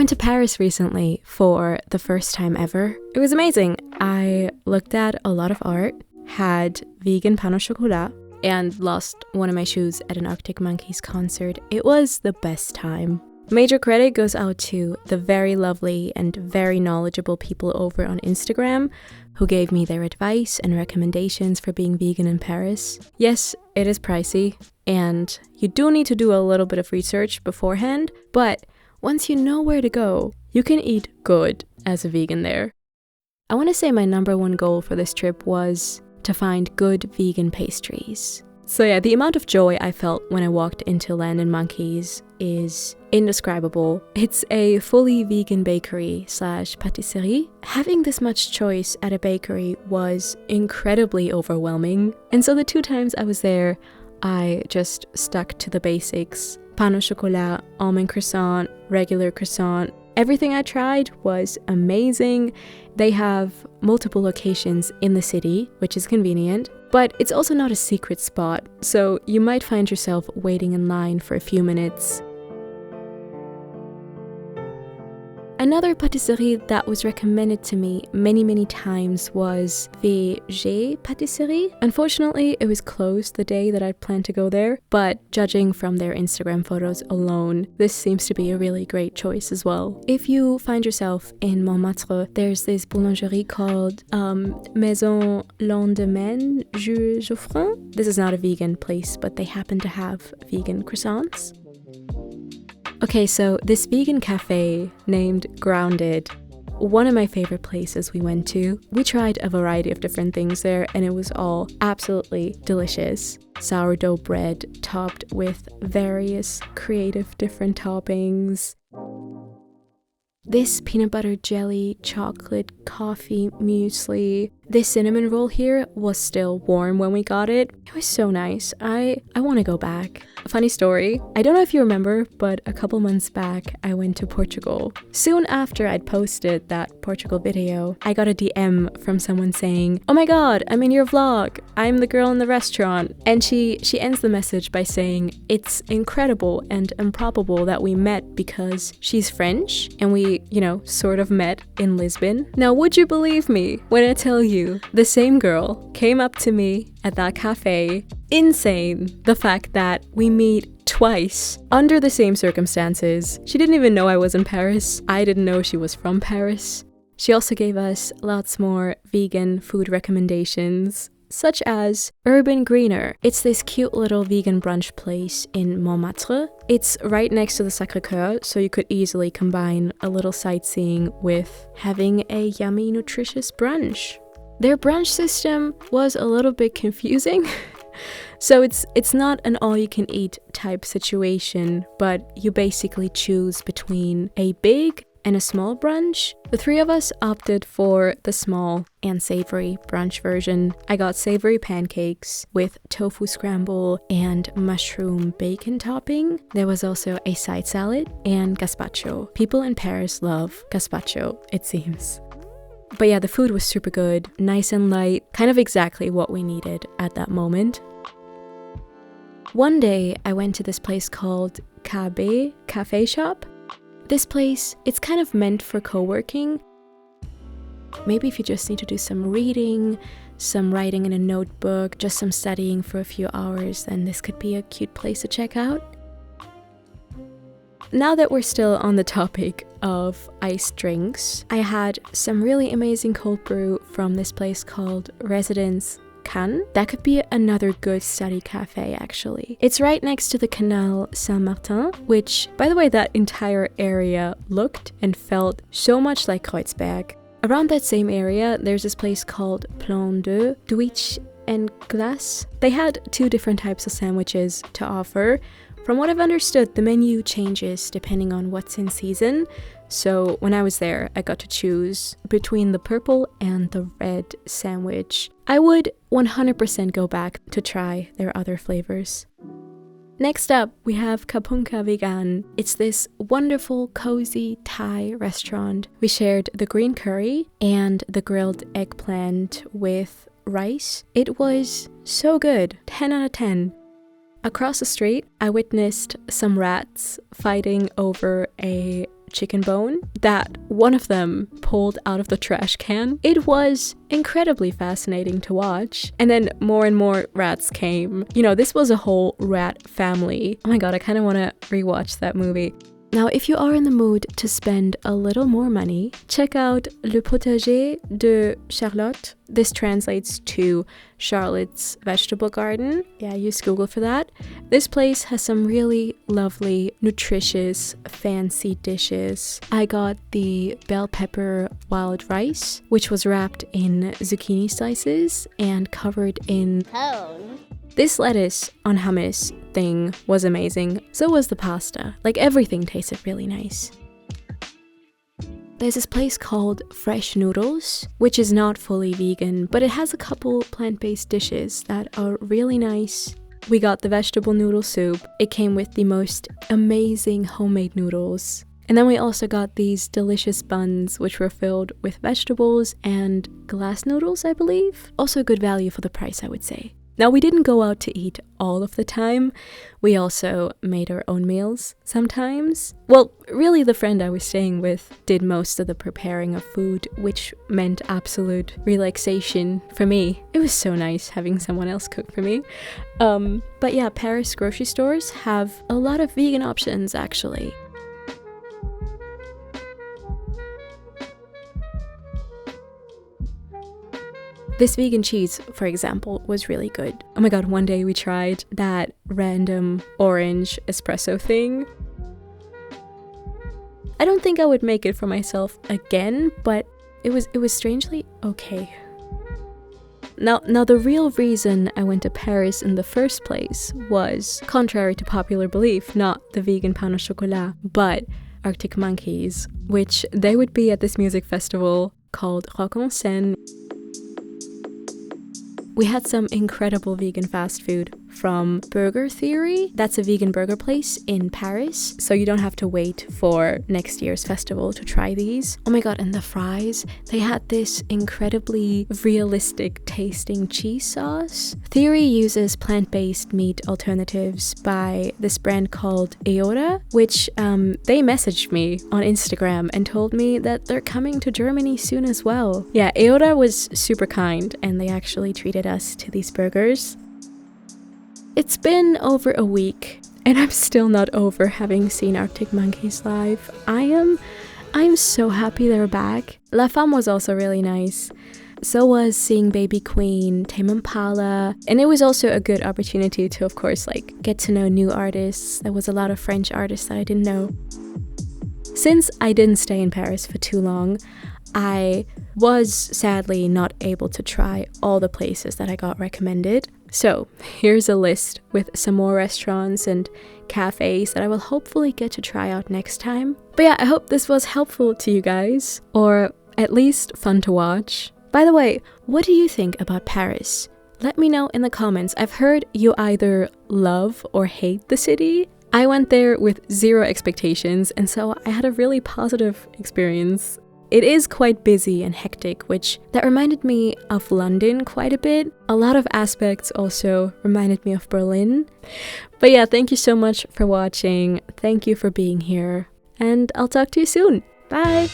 went to Paris recently for the first time ever. It was amazing. I looked at a lot of art, had vegan pain au chocolat, and lost one of my shoes at an Arctic Monkeys concert. It was the best time. Major credit goes out to the very lovely and very knowledgeable people over on Instagram who gave me their advice and recommendations for being vegan in Paris. Yes, it is pricey, and you do need to do a little bit of research beforehand, but once you know where to go, you can eat good as a vegan there. I want to say my number one goal for this trip was to find good vegan pastries. So yeah, the amount of joy I felt when I walked into Land and Monkeys is indescribable. It's a fully vegan bakery / pâtisserie. Having this much choice at a bakery was incredibly overwhelming. And so the 2 times I was there, I just stuck to the basics. Pain au chocolat, almond croissant, regular croissant. Everything I tried was amazing. They have multiple locations in the city, which is convenient, but it's also not a secret spot, so you might find yourself waiting in line for a few minutes. Another pâtisserie that was recommended to me many times was VG Pâtisserie. Unfortunately, it was closed the day that I'd planned to go there, but judging from their Instagram photos alone, this seems to be a really great choice as well. If you find yourself in Montmartre, there's this boulangerie called Maison Lendemain Geoffrin. This is not a vegan place, but they happen to have vegan croissants. Okay, so this vegan cafe named Grounded, one of my favorite places we went to. We tried a variety of different things there and it was all absolutely delicious. Sourdough bread topped with various creative different toppings. This peanut butter jelly, chocolate, coffee, muesli. This cinnamon roll here was still warm when we got it. It was so nice. I want to go back. A funny story, I don't know if you remember, but a couple months back, I went to Portugal. Soon after I'd posted that Portugal video, I got a DM from someone saying, "Oh my god, I'm in your vlog. I'm the girl in the restaurant." And she ends the message by saying, "It's incredible and improbable that we met because she's French and we, sort of met in Lisbon." Now, would you believe me when I tell you the same girl came up to me at that cafe? Insane, the fact that we meet twice under the same circumstances. She didn't even know I was in Paris. I didn't know she was from Paris. She also gave us lots more vegan food recommendations, such as Urban Greener. It's this cute little vegan brunch place in Montmartre. It's right next to the Sacré-Cœur, so you could easily combine a little sightseeing with having a yummy, nutritious brunch. Their brunch system was a little bit confusing. So it's not an all-you-can-eat type situation, but you basically choose between a big and a small brunch. The 3 of us opted for the small and savory brunch version. I got savory pancakes with tofu scramble and mushroom bacon topping. There was also a side salad and gazpacho. People in Paris love gazpacho, it seems. But yeah, the food was super good, nice and light, kind of exactly what we needed at that moment. One day, I went to this place called KB Cafe Shop. This place, it's kind of meant for co-working. Maybe if you just need to do some reading, some writing in a notebook, just some studying for a few hours, then this could be a cute place to check out. Now that we're still on the topic of iced drinks, I had some really amazing cold brew from this place called Residence Cannes. That could be another good study cafe, actually. It's right next to the Canal Saint-Martin, which, by the way, that entire area looked and felt so much like Kreuzberg. Around that same area, there's this place called Plan de Douche and Glace. They had 2 different types of sandwiches to offer. From what I've understood, the menu changes depending on what's in season. So when I was there, I got to choose between the purple and the red sandwich. I would 100% go back to try their other flavors. Next up, we have Kapunka Vegan. It's this wonderful, cozy Thai restaurant. We shared the green curry and the grilled eggplant with rice. It was so good, 10 out of 10. Across the street, I witnessed some rats fighting over a chicken bone that one of them pulled out of the trash can. It was incredibly fascinating to watch. And then more and more rats came. You know, this was a whole rat family. Oh my god, I kind of want to rewatch that movie. Now, if you are in the mood to spend a little more money, check out Le Potager de Charlotte. This translates to Charlotte's vegetable garden. Yeah, use Google for that. This place has some really lovely, nutritious, fancy dishes. I got the bell pepper wild rice, which was wrapped in zucchini slices and covered in cone. This lettuce on hummus thing was amazing. So was the pasta. Like, everything tasted really nice. There's this place called Fresh Noodles, which is not fully vegan, but it has a couple plant-based dishes that are really nice. We got the vegetable noodle soup. It came with the most amazing homemade noodles. And then we also got these delicious buns, which were filled with vegetables and glass noodles, I believe. Also good value for the price, I would say. Now, we didn't go out to eat all of the time. We also made our own meals sometimes. Well, really, the friend I was staying with did most of the preparing of food, which meant absolute relaxation for me. It was so nice having someone else cook for me. But yeah, Paris grocery stores have a lot of vegan options, actually. This vegan cheese, for example, was really good. Oh my god, one day we tried that random orange espresso thing. I don't think I would make it for myself again, but it was strangely okay. Now the real reason I went to Paris in the first place was, contrary to popular belief, not the vegan pain au chocolat, but Arctic Monkeys, which they would be at this music festival called Rock en Scène. We had some incredible vegan fast food from Burger Theory. That's a vegan burger place in Paris, so you don't have to wait for next year's festival to try these. Oh my god, and the fries, they had this incredibly realistic tasting cheese sauce. Theory uses plant-based meat alternatives by this brand called Eora, which they messaged me on Instagram and told me that they're coming to Germany soon as well. Yeah, Eora was super kind and they actually treated us to these burgers. It's been over a week, and I'm still not over having seen Arctic Monkeys live. I'm so happy they're back. La Femme was also really nice. So was seeing Baby Queen, Tame Impala, and it was also a good opportunity to, of course, like, get to know new artists. There was a lot of French artists that I didn't know. Since I didn't stay in Paris for too long, I was sadly not able to try all the places that I got recommended. So here's a list with some more restaurants and cafes that I will hopefully get to try out next time. But yeah, I hope this was helpful to you guys, or at least fun to watch. By the way, what do you think about Paris? Let me know in the comments. I've heard you either love or hate the city. I went there with zero expectations, and so I had a really positive experience. It is quite busy and hectic, which that reminded me of London quite a bit. A lot of aspects also reminded me of Berlin. But yeah, thank you so much for watching. Thank you for being here. And I'll talk to you soon. Bye!